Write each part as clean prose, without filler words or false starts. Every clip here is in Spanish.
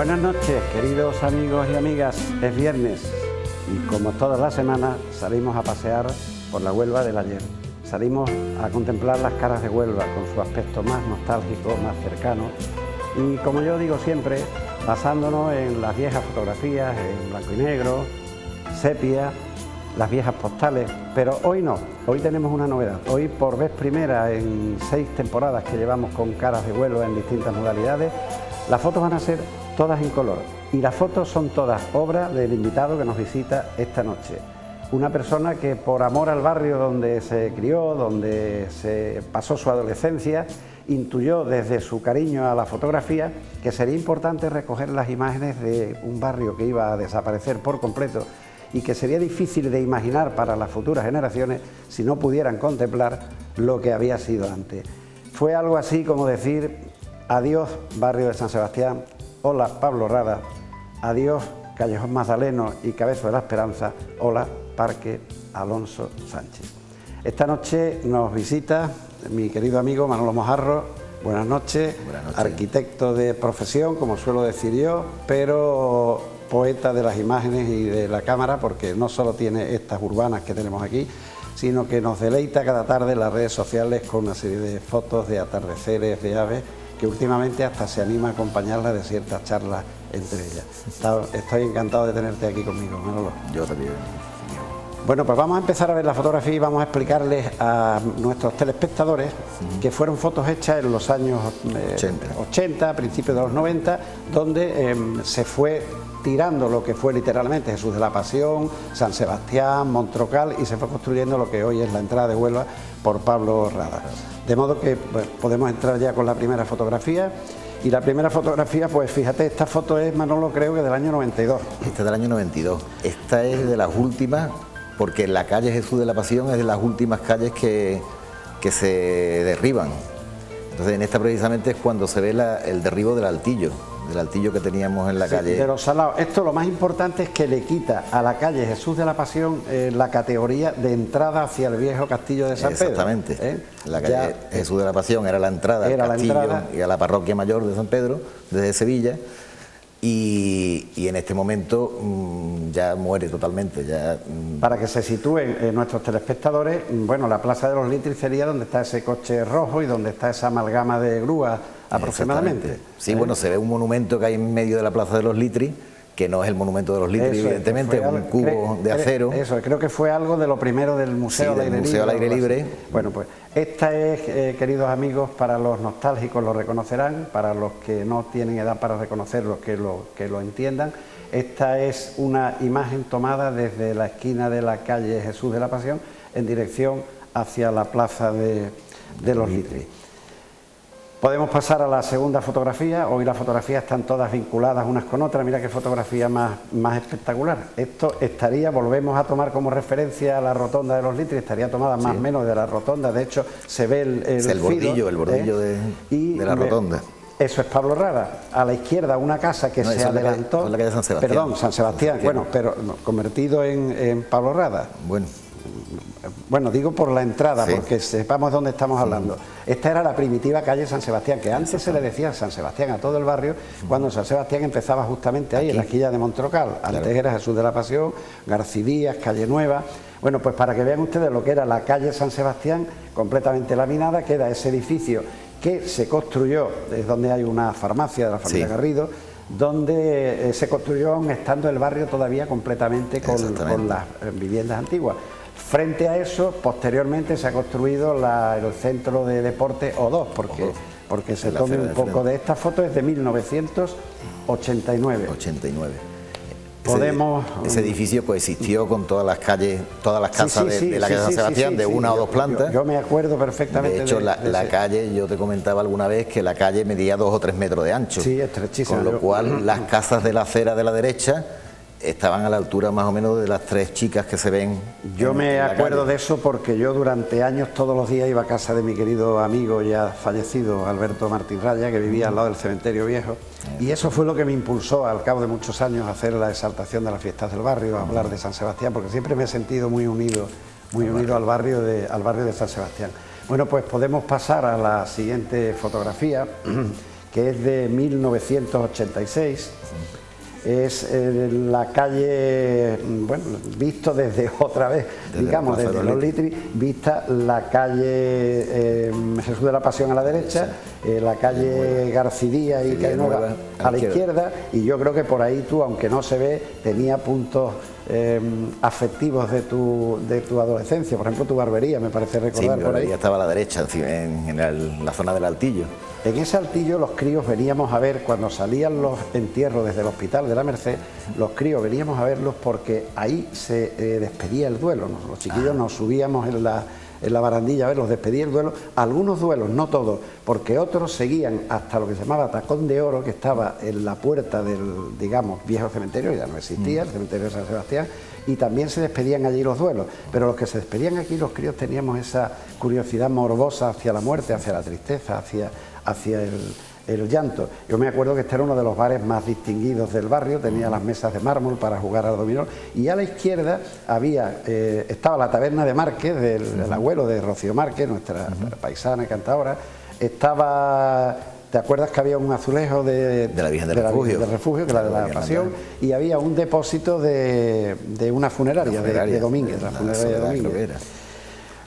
Buenas noches, queridos amigos y amigas. Es viernes y como todas las semanas salimos a pasear por la Huelva del ayer. Salimos a contemplar las caras de Huelva con su aspecto más nostálgico, más cercano y, como yo digo siempre, basándonos en las viejas fotografías en blanco y negro, sepia, las viejas postales, pero hoy no, hoy tenemos una novedad. Hoy, por vez primera en 6 temporadas que llevamos con Caras de Huelva en distintas modalidades, las fotos van a ser todas en color y las fotos son todas obra del invitado que nos visita esta noche. Una persona que, por amor al barrio donde se crió, donde se pasó su adolescencia, intuyó desde su cariño a la fotografía que sería importante recoger las imágenes de un barrio que iba a desaparecer por completo y que sería difícil de imaginar para las futuras generaciones si no pudieran contemplar lo que había sido antes. Fue algo así como decir: adiós barrio de San Sebastián, hola Pablo Rada, adiós Callejón Magdaleno y Cabezo de la Esperanza, hola Parque Alonso Sánchez. Esta noche nos visita mi querido amigo Manolo Mojarro. Buenas noches. Buenas noches. Arquitecto de profesión, como suelo decir yo, pero poeta de las imágenes y de la cámara, porque no solo tiene estas urbanas que tenemos aquí, sino que nos deleita cada tarde en las redes sociales con una serie de fotos de atardeceres, de aves, que últimamente hasta se anima a acompañarla de ciertas charlas entre ellas. Estoy encantado de tenerte aquí conmigo, Manolo. Yo también. Bueno, pues vamos a empezar a ver la fotografía y vamos a explicarles a nuestros telespectadores que fueron fotos hechas en los años 80, principios de los 90, donde se fue tirando lo que fue literalmente Jesús de la Pasión, San Sebastián, Montrocal, y se fue construyendo lo que hoy es la entrada de Huelva por Pablo Rada. De modo que podemos entrar ya con la primera fotografía. Y la primera fotografía, pues fíjate, esta foto es, Manolo, creo que del año 92. Esta es del año 92. Esta es de las últimas, porque la calle Jesús de la Pasión es de las últimas calles que se derriban. Entonces en esta precisamente es cuando se ve el derribo del altillo que teníamos en la calle. De los Salados. Esto, lo más importante es que le quita a la calle Jesús de la Pasión la categoría de entrada hacia el viejo castillo de San Pedro. Exactamente. La calle Jesús de la Pasión era la entrada al castillo y a la parroquia mayor de San Pedro, desde Sevilla. Y en este momento ya muere totalmente. Para que se sitúen nuestros telespectadores, bueno, la Plaza de los Litris sería donde está ese coche rojo y donde está esa amalgama de grúas aproximadamente. Sí, bueno, se ve un monumento que hay en medio de la Plaza de los Litris, que no es el monumento de los Litris, evidentemente, es un cubo de acero. Eso, creo que fue algo de lo primero del Museo, al aire libre. Bueno, pues esta es, queridos amigos, para los nostálgicos lo reconocerán, para los que no tienen edad para reconocerlo, que lo entiendan. Esta es una imagen tomada desde la esquina de la calle Jesús de la Pasión en dirección hacia la Plaza de los Litris. Podemos pasar a la segunda fotografía. Hoy las fotografías están todas vinculadas unas con otras. Mira qué fotografía más espectacular. Esto estaría, volvemos a tomar como referencia a la rotonda de los Litris, estaría tomada más o menos de la rotonda. De hecho, se ve el bordillo de la rotonda. Eso es Pablo Rada. A la izquierda una casa que se adelantó. La calle San Sebastián. Perdón, San Sebastián. Bueno, pero convertido en Pablo Rada. Bueno, digo por la entrada, porque sepamos dónde estamos hablando. Esta era la primitiva calle San Sebastián, que antes se le decía San Sebastián a todo el barrio, cuando San Sebastián empezaba justamente ahí, en la esquina de Montrocal. Antes era Jesús de la Pasión, Garcidías, Calle Nueva. Bueno, pues para que vean ustedes lo que era la calle San Sebastián, completamente laminada, queda ese edificio que se construyó, es donde hay una farmacia de la familia Garrido, donde se construyó aún estando el barrio todavía completamente con las viviendas antiguas. Frente a eso, posteriormente se ha construido el centro de deporte O2, porque se tome un poco de esta foto, es de 1989. Ese edificio coexistió con todas las calles, todas las casas de la calle San Sebastián, de una o dos plantas. Yo me acuerdo perfectamente. De hecho, la calle, yo te comentaba alguna vez que la calle medía 2 o 3 metros de ancho. Sí, estrechísima. Con lo cual, las casas de la acera de la derecha estaban a la altura más o menos de las 3 chicas que se ven. Yo me acuerdo de eso porque yo durante años todos los días iba a casa de mi querido amigo ya fallecido Alberto Martín Raya, que vivía al lado del cementerio viejo, y eso fue lo que me impulsó al cabo de muchos años a hacer la exaltación de las fiestas del barrio, a hablar de San Sebastián, porque siempre me he sentido muy unido al barrio de San Sebastián. Bueno, pues podemos pasar a la siguiente fotografía, que es de 1986. Es la calle, bueno, visto desde otra vez, digamos, desde los Litri, vista la calle Jesús de la Pasión a la derecha, la calle Garcidía y Cayenova a la izquierda, y yo creo que por ahí tú, aunque no se ve, tenía puntos afectivos de tu adolescencia. Por ejemplo, tu barbería, me parece recordar. Sí, mi por ahí barbería estaba a la derecha, en la zona del Altillo. En ese Altillo los críos veníamos a ver, cuando salían los entierros desde el Hospital de la Merced, los críos veníamos a verlos porque ahí se despedía el duelo, ¿no? Los chiquillos nos subíamos en la barandilla a verlos, despedía el duelo. Algunos duelos, no todos, porque otros seguían hasta lo que se llamaba Tacón de Oro, que estaba en la puerta del, digamos, viejo cementerio, ya no existía, el cementerio de San Sebastián, y también se despedían allí los duelos. Pero los que se despedían aquí, los críos, teníamos esa curiosidad morbosa hacia la muerte, hacia la tristeza, hacia el llanto. Yo me acuerdo que este era uno de los bares más distinguidos del barrio, tenía las mesas de mármol para jugar al dominó, y a la izquierda estaba la taberna de Márquez, del abuelo de Rocío Márquez, nuestra paisana y cantadora. Estaba, ¿te acuerdas que había un azulejo de la Virgen del Refugio, que era de la Pasión, y había un depósito de una funeraria, de Domínguez, la funeraria de Domínguez?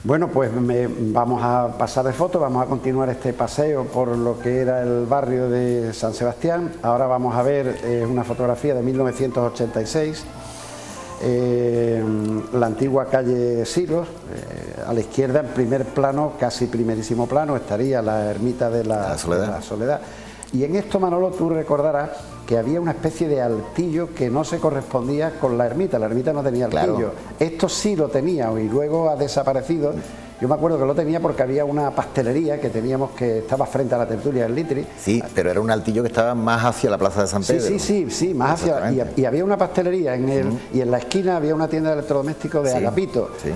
Bueno, pues vamos a pasar de foto, vamos a continuar este paseo por lo que era el barrio de San Sebastián. Ahora vamos a ver una fotografía de 1986, la antigua calle Silos. A la izquierda, en primer plano, casi primerísimo plano, estaría la ermita de la Soledad. Y en esto, Manolo, tú recordarás que había una especie de altillo que no se correspondía con la ermita no tenía altillo. Claro. Esto sí lo tenía y luego ha desaparecido. Yo me acuerdo que lo tenía porque había una pastelería que teníamos que estaba frente a la tertulia del Litri. Sí, pero era un altillo que estaba más hacia la plaza de San Pedro. Sí, más hacia... Y había una pastelería y en la esquina había una tienda de electrodomésticos de Agapito. Sí.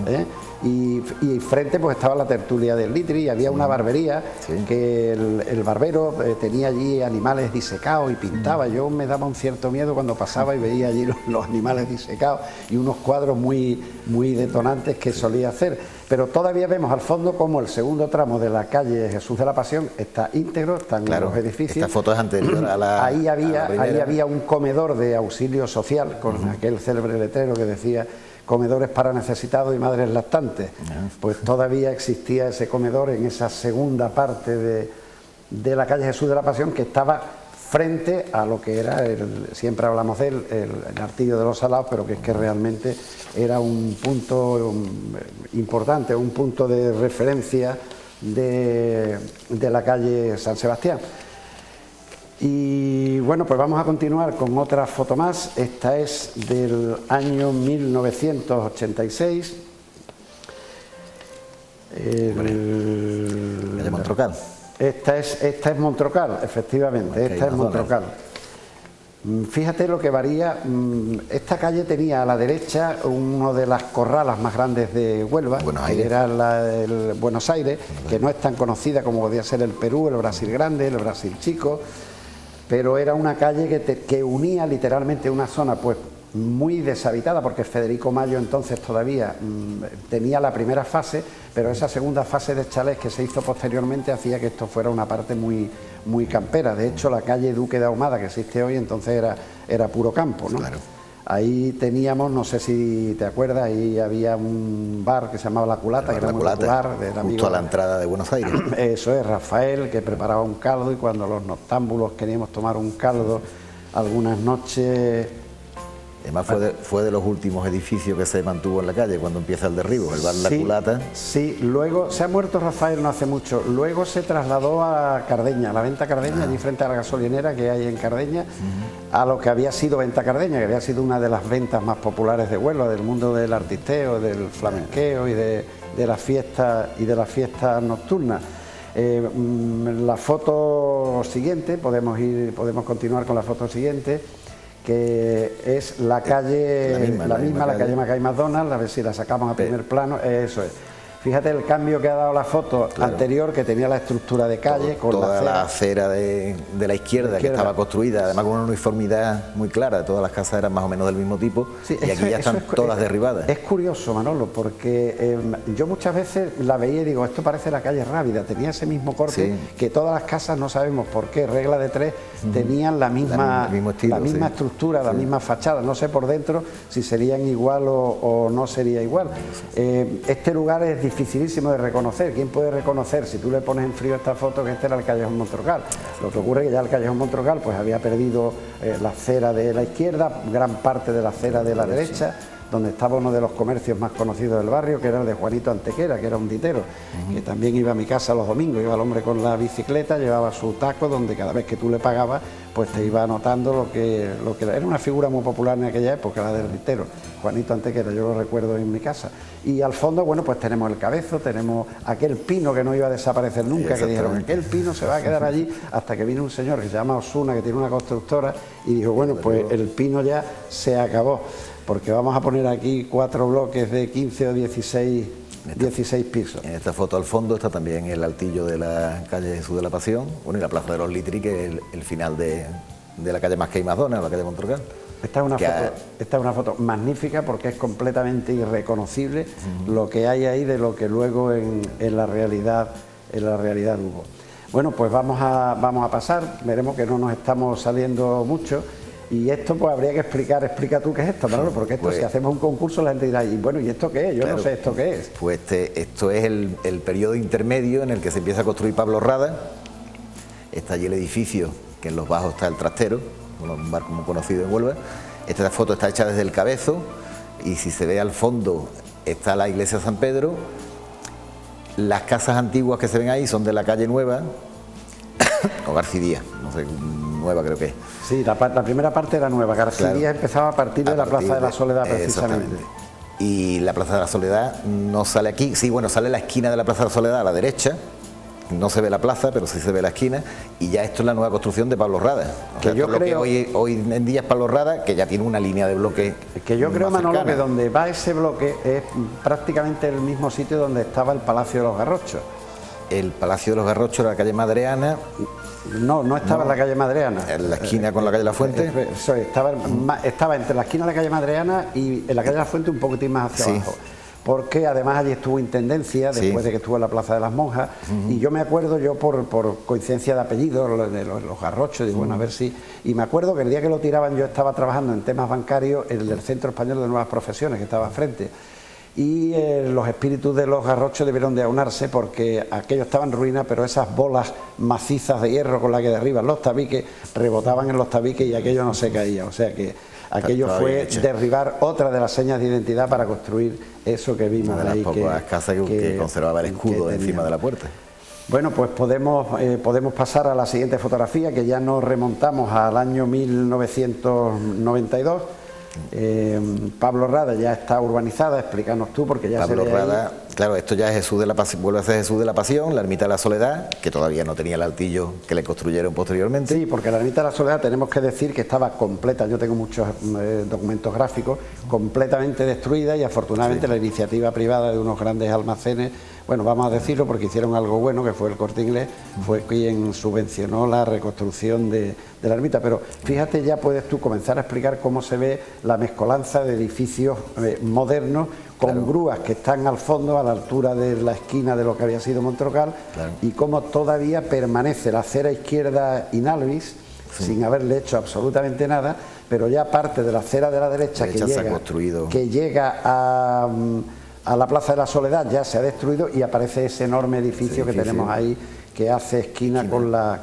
Y frente pues estaba la tertulia del Litri y había una barbería que el barbero tenía allí animales disecados y pintaba. Yo me daba un cierto miedo cuando pasaba y veía allí los animales disecados y unos cuadros muy detonantes que solía hacer. Pero todavía vemos al fondo como el segundo tramo de la calle Jesús de la Pasión está íntegro, están los edificios. Esta foto es anterior a la... Ahí había un comedor de auxilio social con aquel célebre letrero que decía comedores para necesitados y madres lactantes. Pues todavía existía ese comedor en esa segunda parte de la calle Jesús de la Pasión, que estaba frente a lo que era, siempre hablamos de él, el Altillo de los Salados, pero que es que realmente era un punto importante, un punto de referencia de la calle San Sebastián. Y bueno, pues vamos a continuar con otra foto más. Esta es del año 1986. ¿De Montrocal? Esta es Montrocal, efectivamente, esta es Montrocal. Fíjate lo que varía. Esta calle tenía a la derecha una de las corralas más grandes de Huelva, que era el Buenos Aires, que no es tan conocida como podía ser el Perú, el Brasil Grande, el Brasil Chico, pero era una calle que unía literalmente una zona pues muy deshabitada, porque Federico Mayo entonces todavía tenía la primera fase, pero esa segunda fase de chalés que se hizo posteriormente hacía que esto fuera una parte muy campera. De hecho, la calle Duque de Ahumada que existe hoy entonces era puro campo, ¿no? Claro. Ahí teníamos, no sé si te acuerdas, ahí había un bar que se llamaba La Culata, que era muy popular, del amigo, justo a la entrada de Buenos Aires. Eso es, Rafael, que preparaba un caldo, y cuando los noctámbulos queríamos tomar un caldo algunas noches... Además fue de los últimos edificios que se mantuvo en la calle cuando empieza el derribo, el bar La Culata. Sí, luego se ha muerto Rafael no hace mucho, luego se trasladó a Cardeña, a la Venta Cardeña, allí frente a la gasolinera que hay en Cardeña, a lo que había sido Venta Cardeña, que había sido una de las ventas más populares de Huelva, del mundo del artisteo, del flamenqueo y de las fiestas nocturnas. La foto siguiente, podemos continuar con la foto siguiente, que es la calle, la calle Mackay McDonald, a ver si la sacamos a primer plano, eso es. Fíjate el cambio que ha dado la foto anterior, que tenía la estructura de calle, con toda la acera de la izquierda, que estaba construida, además con una uniformidad muy clara, todas las casas eran más o menos del mismo tipo, sí, y aquí ya están todas derribadas. Es curioso, Manolo, porque yo muchas veces la veía y digo, esto parece la calle Rábida, tenía ese mismo corte, que todas las casas, no sabemos por qué, regla de tres, tenían la misma estructura, la misma fachada, no sé por dentro si serían igual o no sería igual. Este lugar es dificilísimo de reconocer. ¿Quién puede reconocer, si tú le pones en frío esta foto, que este era el Callejón Montroncal? Lo que ocurre es que ya el Callejón Montroncal pues había perdido la acera de la izquierda, gran parte de la acera de la derecha, donde estaba uno de los comercios más conocidos del barrio, que era el de Juanito Antequera, que era un ditero, que también iba a mi casa los domingos, iba el hombre con la bicicleta, llevaba su taco, donde cada vez que tú le pagabas, pues te iba anotando lo que era una figura muy popular en aquella época, la del ditero, Juanito Antequera, yo lo recuerdo en mi casa. Y al fondo, bueno, pues tenemos el Cabezo, tenemos aquel pino que no iba a desaparecer nunca, que dijeron, aquel pino se va a quedar allí, hasta que vino un señor que se llama Osuna, que tiene una constructora, y dijo, bueno, pues el pino ya se acabó, porque vamos a poner aquí 4 bloques de 15 o 16 pisos. En esta foto al fondo está también el altillo de la calle Jesús de la Pasión, bueno, y la Plaza de los Litri, que es el final de la calle Masqué y Madonna, la calle Montroncal. Esta es una foto magnífica porque es completamente irreconocible lo que hay ahí de lo que luego en la realidad hubo. Bueno, pues vamos a pasar, veremos que no nos estamos saliendo mucho. Y esto pues habría que explica tú qué es esto, Manolo, porque esto, pues, si hacemos un concurso la gente dirá, y bueno, ¿y esto qué es? Yo no sé esto qué es. Pues esto es el periodo intermedio en el que se empieza a construir Pablo Rada. Está allí el edificio, que en los bajos está el Trastero, un bar como conocido en Huelva. Esta foto está hecha desde el Cabezo, y si se ve al fondo está la iglesia de San Pedro. Las casas antiguas que se ven ahí son de la calle Nueva, o Garcidía, no sé, Nueva creo que es. Sí, la primera parte era Nueva, Garcidía empezaba a partir de la Plaza de la Soledad precisamente. Y la Plaza de la Soledad no sale aquí, sí, bueno, sale la esquina de la Plaza de la Soledad a la derecha, no se ve la plaza, pero sí se ve la esquina, y ya esto es la nueva construcción de Pablo Rada. Que yo creo que hoy en día es Pablo Rada, que ya tiene una línea de bloque. Que yo creo, Manolo, que donde va ese bloque es prácticamente el mismo sitio donde estaba el Palacio de los Garrochos. El Palacio de los Garrochos era la calle Madreana. No estaba en la calle Madreana. En la esquina con la calle La Fuente. Estaba entre la esquina de la calle Madreana y en la calle La Fuente un poquitín más hacia abajo. Porque además allí estuvo intendencia, después de que estuvo en la Plaza de las Monjas, y yo me acuerdo, por coincidencia de apellidos, de los Garrochos, digo, bueno, a ver si... Y me acuerdo que el día que lo tiraban yo estaba trabajando en temas bancarios en el Centro Español de Nuevas Profesiones, que estaba frente. Y los espíritus de los Garrochos debieron de aunarse porque aquello estaba en ruina, pero esas bolas macizas de hierro con las que derriban los tabiques rebotaban en los tabiques y aquello no se caía, o sea que aquello fue derribar otra de las señas de identidad para construir eso que vimos de ahí. Una de las pocas casas que conservaba el escudo encima de la puerta. Bueno, pues podemos pasar a la siguiente fotografía, que ya nos remontamos al año 1992. Pablo Rada ya está urbanizada, explícanos tú, porque ya Pablo se ve Rada, ahí. Claro, esto ya es Jesús de la Pasión, vuelve a ser Jesús de la Pasión, la Ermita de la Soledad, que todavía no tenía el altillo que le construyeron posteriormente. Sí, porque la Ermita de la Soledad tenemos que decir que estaba completa, yo tengo muchos documentos gráficos, completamente destruida, y afortunadamente la iniciativa privada de unos grandes almacenes, bueno, vamos a decirlo porque hicieron algo bueno, que fue el Corte Inglés, fue quien subvencionó la reconstrucción de la ermita. Pero fíjate, ya puedes tú comenzar a explicar cómo se ve la mezcolanza de edificios modernos con grúas que están al fondo, a la altura de la esquina de lo que había sido Montroncal, y cómo todavía permanece la acera izquierda in albis, sin haberle hecho absolutamente nada, pero ya parte de la acera de la derecha que llega a la Plaza de la Soledad ya se ha destruido, y aparece ese enorme edificio que tenemos ahí, que hace esquina con la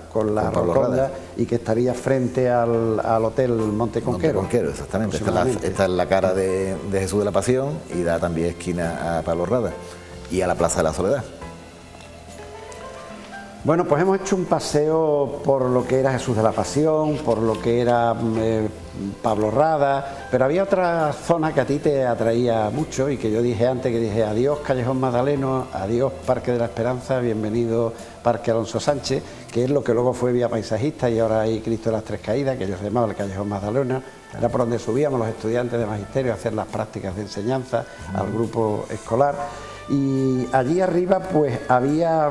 rotonda y que estaría frente al Hotel Monte Conquero. Exactamente. Esta es la cara de Jesús de la Pasión y da también esquina a Pablo Rada y a la Plaza de la Soledad. Bueno, pues hemos hecho un paseo por lo que era Jesús de la Pasión, por lo que era Pablo Rada, pero había otra zona que a ti te atraía mucho y que yo dije antes, que dije adiós Callejón Magdaleno, adiós Parque de la Esperanza, bienvenido Parque Alonso Sánchez, que es lo que luego fue Vía Paisajista y ahora hay Cristo de las Tres Caídas, que ellos llamaban el Callejón Magdalena. Era por donde subíamos los estudiantes de magisterio a hacer las prácticas de enseñanza al grupo escolar. Y allí arriba pues había,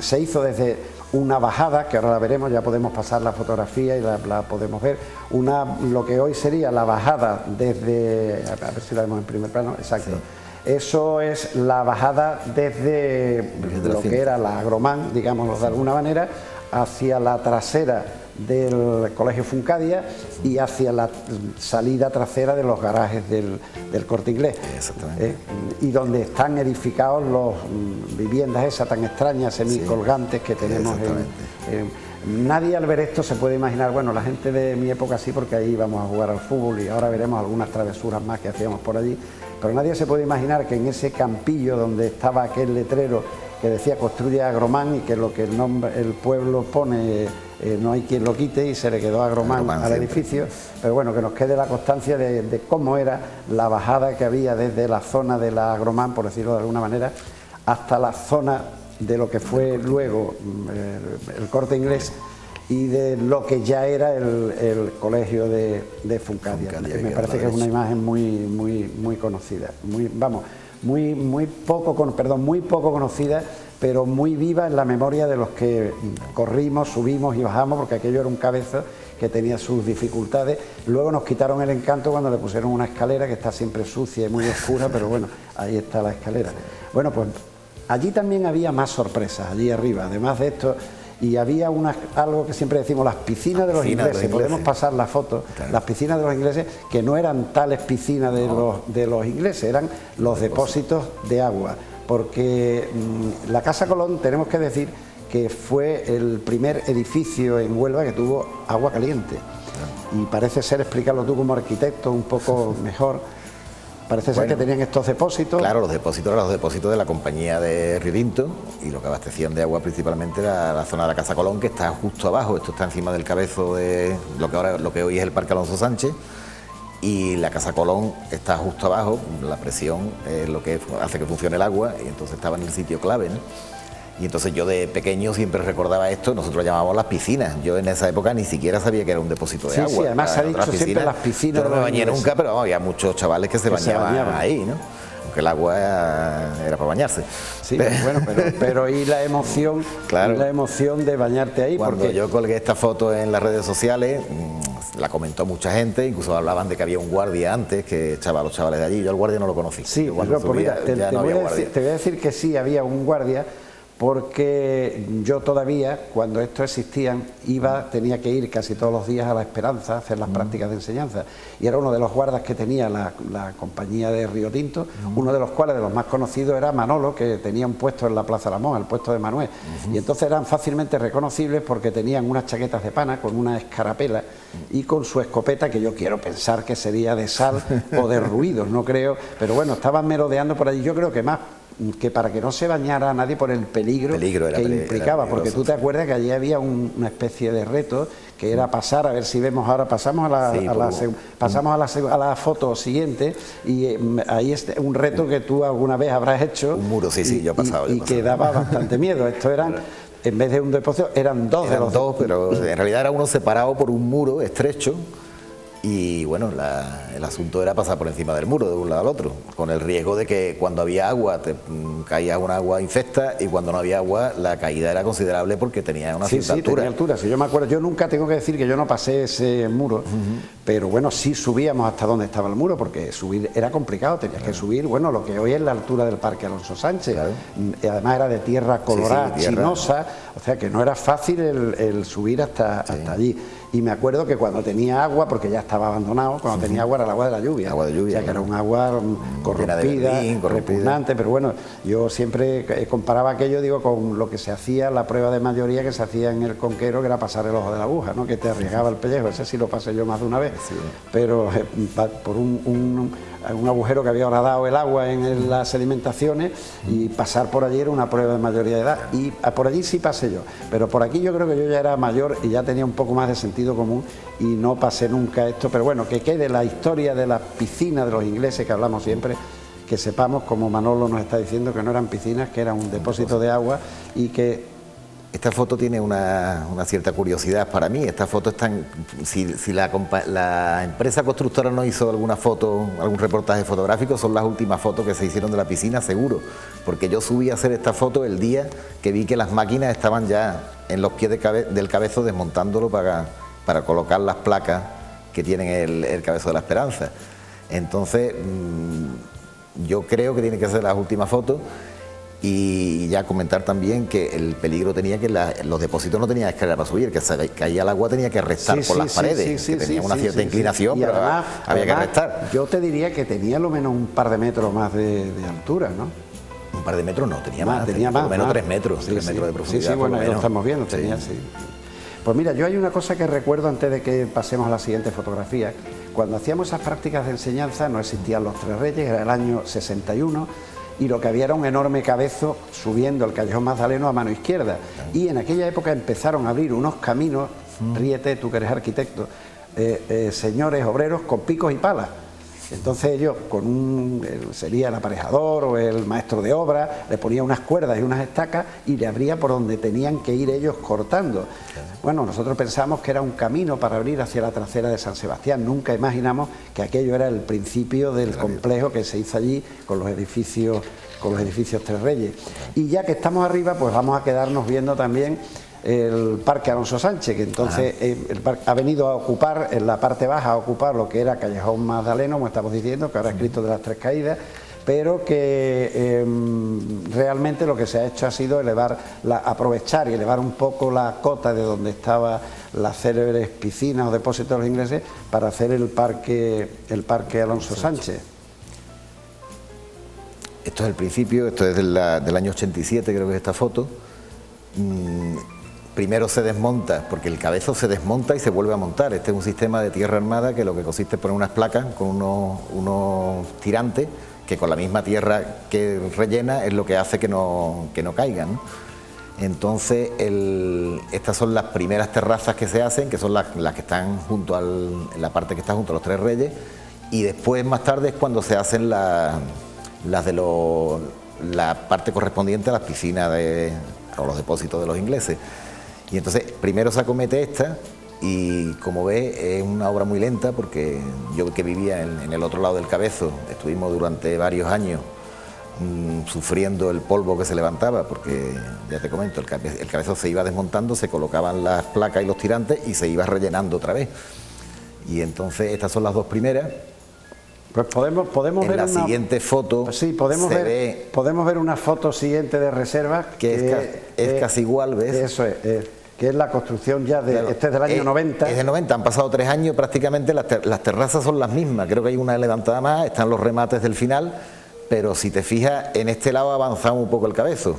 se hizo desde una bajada, que ahora la veremos, ya podemos pasar la fotografía y la podemos ver, lo que hoy sería la bajada desde, a ver si la vemos en primer plano, exacto. Sí. Eso es la bajada desde lo que era la Agromán, digámoslo de alguna manera, hacia la trasera del Colegio Funcadia y hacia la salida trasera de los garajes del Corte Inglés. Exactamente. Y donde están edificados las viviendas esas tan extrañas, semicolgantes que tenemos nadie al ver esto se puede imaginar, bueno, la gente de mi época sí, porque ahí íbamos a jugar al fútbol y ahora veremos algunas travesuras más que hacíamos por allí, pero nadie se puede imaginar que en ese campillo donde estaba aquel letrero que decía construye Agromán y que lo que el pueblo pone no hay quien lo quite, y se le quedó Agromán al edificio, pero bueno, que nos quede la constancia de cómo era la bajada que había desde la zona de la Agromán, por decirlo de alguna manera, hasta la zona de lo que fue luego el Corte Inglés y de lo que ya era el colegio de Funcadia. Me parece que es una imagen muy conocida, muy poco conocida, pero muy viva en la memoria de los que corrimos, subimos y bajamos, porque aquello era un cabezo que tenía sus dificultades. Luego nos quitaron el encanto cuando le pusieron una escalera que está siempre sucia y muy oscura, pero bueno, ahí está la escalera. Bueno, pues allí también había más sorpresas, allí arriba, además de esto, y había algo que siempre decimos, las piscinas de los ingleses, podemos pasar la foto, claro. Las piscinas de los ingleses, que no eran tales piscinas de los ingleses, eran los depósitos de agua, porque la Casa Colón, tenemos que decir que fue el primer edificio en Huelva que tuvo agua caliente, y parece ser, explicarlo tú como arquitecto un poco mejor. Parece ser que tenían estos depósitos. Claro, los depósitos eran los depósitos de la compañía de Río Tinto, y lo que abastecían de agua principalmente era la zona de la Casa Colón, que está justo abajo. Esto está encima del cabezo de lo que hoy es el Parque Alonso Sánchez, y la Casa Colón está justo abajo. La presión es lo que hace que funcione el agua, y entonces estaba en el sitio clave, ¿no? Y entonces yo de pequeño siempre recordaba esto, nosotros llamábamos las piscinas. Yo en esa época ni siquiera sabía que era un depósito de agua. Sí, además se ha dicho siempre las piscinas. Yo no me bañé nunca, pero vamos, había muchos chavales que se bañaban ahí, ¿no? Aunque el agua era para bañarse. Sí, bueno, pero y la emoción, claro, y la emoción de bañarte ahí. Cuando yo colgué esta foto en las redes sociales, la comentó mucha gente, incluso hablaban de que había un guardia antes que echaba a los chavales de allí. Yo al guardia no lo conocí. Sí, pero pues mira, te voy a decir que sí había un guardia, porque yo todavía, cuando esto existía, tenía que ir casi todos los días a La Esperanza a hacer las prácticas de enseñanza, y era uno de los guardas que tenía la compañía de Río Tinto, uno de los cuales, de los más conocidos, era Manolo, que tenía un puesto en la Plaza Lamón, el puesto de Manuel, y entonces eran fácilmente reconocibles porque tenían unas chaquetas de pana con una escarapela y con su escopeta, que yo quiero pensar que sería de sal o de ruidos, no creo, pero bueno, estaban merodeando por allí. Yo creo que más que para que no se bañara a nadie por el peligro que implicaba, porque tú te acuerdas que allí había una especie de reto que era pasar, a ver si vemos ahora, pasamos a la foto siguiente, y ahí es un reto que tú alguna vez habrás hecho. Un muro, sí, yo he pasado. Y que daba bastante miedo. Esto eran, en vez de un depósito, eran dos, pero en realidad era uno separado por un muro estrecho. Y bueno, el asunto era pasar por encima del muro de un lado al otro, con el riesgo de que cuando había agua te caía un agua infecta, y cuando no había agua la caída era considerable porque tenía una cierta altura. Tenía altura. Si yo me acuerdo, yo nunca, tengo que decir que yo no pasé ese muro, pero bueno, sí subíamos hasta donde estaba el muro, porque subir era complicado, tenías que subir, bueno, lo que hoy es la altura del Parque Alonso Sánchez, y además era de tierra colorada, chinosa, o sea que no era fácil el subir hasta allí. Y me acuerdo que cuando tenía agua, porque ya estaba abandonado, cuando tenía agua era el agua de la lluvia. Agua de lluvia. O sea, que era un agua corrompida, repugnante, pero bueno, yo siempre comparaba aquello, digo, con lo que se hacía, la prueba de mayoría que se hacía en el Conquero, que era pasar el ojo de la aguja, ¿no? Que te arriesgaba el pellejo. Ese sí lo pasé yo más de una vez, pero por un agujero que había horadado el agua en las sedimentaciones, y pasar por allí era una prueba de mayoría de edad, y por allí sí pasé yo, pero por aquí yo creo que yo ya era mayor y ya tenía un poco más de sentido común y no pasé nunca esto, pero bueno, que quede la historia de las piscinas de los ingleses que hablamos siempre, que sepamos, como Manolo nos está diciendo, que no eran piscinas, que eran un depósito de agua, y que Esta foto tiene una cierta curiosidad para mí. Esta foto está si la empresa constructora no hizo alguna foto, algún reportaje fotográfico, son las últimas fotos que se hicieron de la piscina, seguro, porque yo subí a hacer esta foto el día que vi que las máquinas estaban ya en los pies del cabezo desmontándolo para colocar las placas que tienen el cabezo de la Esperanza. Entonces yo creo que tiene que ser las últimas fotos. Y ya comentar también que el peligro tenía que los depósitos no tenían escalera para subir, que se caía el agua tenía que restar por las paredes, que tenía una cierta inclinación, pero además, había que restar. Yo te diría que tenía lo menos un par de metros más de altura, ¿no? Un par de metros no, tenía más, por lo menos 3 metros, 3 metros de profundidad. Sí, bueno, lo estamos viendo, tenía, sí. Pues mira, yo hay una cosa que recuerdo antes de que pasemos a la siguiente fotografía. Cuando hacíamos esas prácticas de enseñanza no existían los Tres Reyes, era el año 61, y lo que había era un enorme cabezo subiendo el Callejón Magdaleno a mano izquierda. Y en aquella época empezaron a abrir unos caminos, ríete, tú que eres arquitecto, señores obreros con picos y palas. Entonces ellos, sería el aparejador o el maestro de obra, le ponía unas cuerdas y unas estacas y le abría por donde tenían que ir ellos cortando. Bueno, nosotros pensamos que era un camino para abrir hacia la trasera de San Sebastián. Nunca imaginamos que aquello era el principio del complejo que se hizo allí con los edificios Tres Reyes. Y ya que estamos arriba, pues vamos a quedarnos viendo también el Parque Alonso Sánchez, que entonces ha venido a ocupar, en la parte baja, a ocupar lo que era Callejón Magdaleno, como estamos diciendo, que ahora escrito de las Tres Caídas, pero que realmente lo que se ha hecho ha sido aprovechar y elevar un poco la cota de donde estaba las célebres piscinas o depósitos de los ingleses para hacer el Parque Alonso Sánchez. Esto es el principio, esto es del año 87, creo que es esta foto. Primero se desmonta, porque el cabezo se desmonta y se vuelve a montar. Este es un sistema de tierra armada que lo que consiste es poner unas placas con unos tirantes que con la misma tierra que rellena es lo que hace que no caigan, ¿no? Entonces estas son las primeras terrazas que se hacen, que son las que están en la parte que está junto a los Tres Reyes, y después más tarde es cuando se hacen la parte correspondiente a las piscinas o los depósitos de los ingleses. Y entonces primero se acomete esta y, como ve, es una obra muy lenta, porque yo, que vivía en el otro lado del cabezo, estuvimos durante varios años sufriendo el polvo que se levantaba, porque ya te comento, el cabezo se iba desmontando, se colocaban las placas y los tirantes y se iba rellenando otra vez. Y entonces estas son las dos primeras. Pues podemos en ver la una siguiente foto. Sí, podemos ver una foto siguiente de reserva que es casi igual, ¿ves? Eso es, que es la construcción ya este es del año 90. Es de 90, han pasado 3 años prácticamente, las terrazas son las mismas, creo que hay una levantada más, están los remates del final, pero si te fijas, en este lado ha avanzado un poco el cabezo.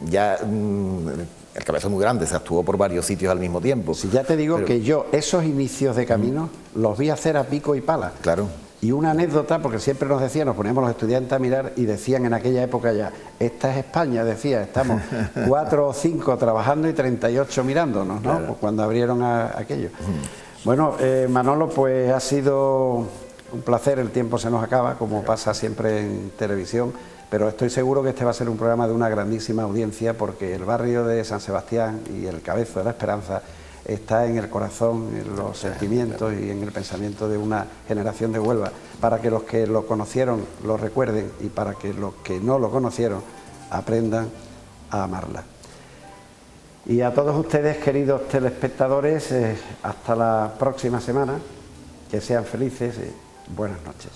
Ya el cabezo es muy grande, se actuó por varios sitios al mismo tiempo. Si ya te digo que yo esos inicios de camino los vi hacer a pico y pala. Claro. Y una anécdota, porque siempre nos poníamos los estudiantes a mirar y decían en aquella época ya, esta es España, decía, estamos 4 o 5 trabajando y 38 mirándonos, ¿no? Claro. Pues cuando abrieron aquello. Bueno, Manolo, pues ha sido un placer, el tiempo se nos acaba, como pasa siempre en televisión, pero estoy seguro que este va a ser un programa de una grandísima audiencia, porque el barrio de San Sebastián y el Cabezo de la Esperanza está en el corazón, en los sentimientos y en el pensamiento de una generación de Huelva, para que los que lo conocieron lo recuerden y para que los que no lo conocieron aprendan a amarla. Y a todos ustedes, queridos telespectadores, hasta la próxima semana, que sean felices y buenas noches.